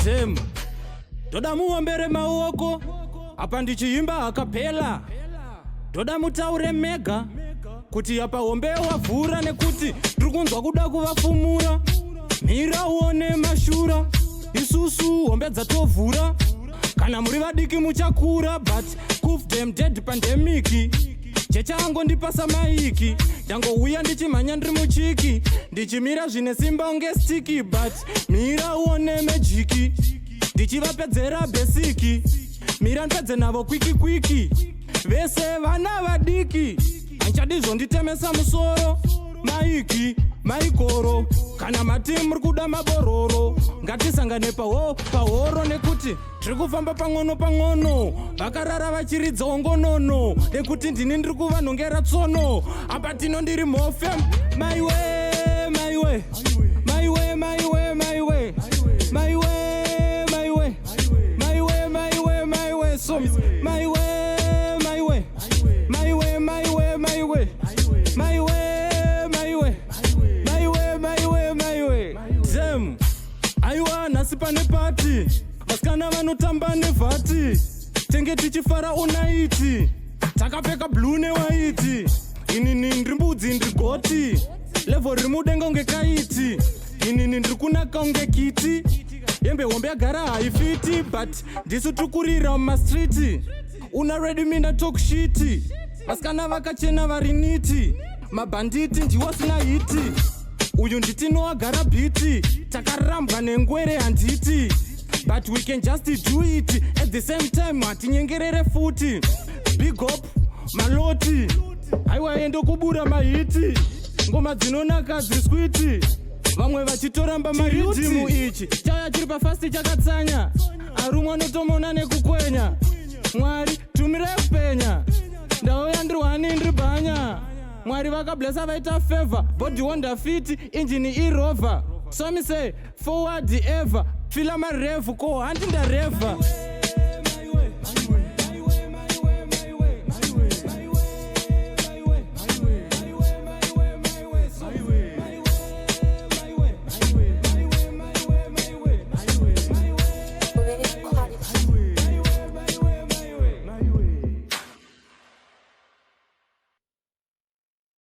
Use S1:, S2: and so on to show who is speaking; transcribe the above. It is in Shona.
S1: Tem Toda muombere maoko apa ndichiimba akapela. Toda mutaure mega kuti apa ombe wavhura nekuti tirikunzwa kuda kuvafumura. Mira uone mashura isusu ombe dzatovhura. Kana Murivadiki Muchakura but kuf them dead pandemic. Checha ango ndipasa maiki ndangouya ndichimhanya ndiri muchiki ndichimira zvine simba unge sticky but mira uone majiki ndichivapedzera besiki mira ndipedze navo kwiki vese vana vadiki hanchadizvonditemesa musoro maiki maikoro kana mati muri kuda mabororo ngatisangane pahoro nekuti tiri kufamba pang'ono vakarara vachiridza ongonono nekuti ndini ndiri kuvanhongera tsono apa Tino ndiri mhofe maiwe so maiwe Dem aiwa nhasi pane pati vasikana vanotamba nevhati tenge tichifara unaiti takapfeka blue newaiti inini ndiri mbudzi ndiri goti level riri mudenga unge kaiti inini ndiri kunaka unge kiti yembe hombe yagara haifiti but ndisu tukurira mumastriti una ready mina talk shiti vasikana vakachena vari niti mabhanditi ndiwo sina hiti uyu nditino agara biti takarambwa nengwere handiti but we can just do it at the same time hatinyengerere futi big up maloti aiwa endo kubura mahiti ngoma dzinonaka dziswiti vamwe vachitoramba maridhimu ichi chaya chiri pafasti chakatsanya arumwe anotomona nekukwenya Mwari tumire kupenya ndauya ndirwani ndiri bhanya Mwari vakablesa vaita favor body wonder fit engine irova so me say forward ever fila marevu ko handi ndareva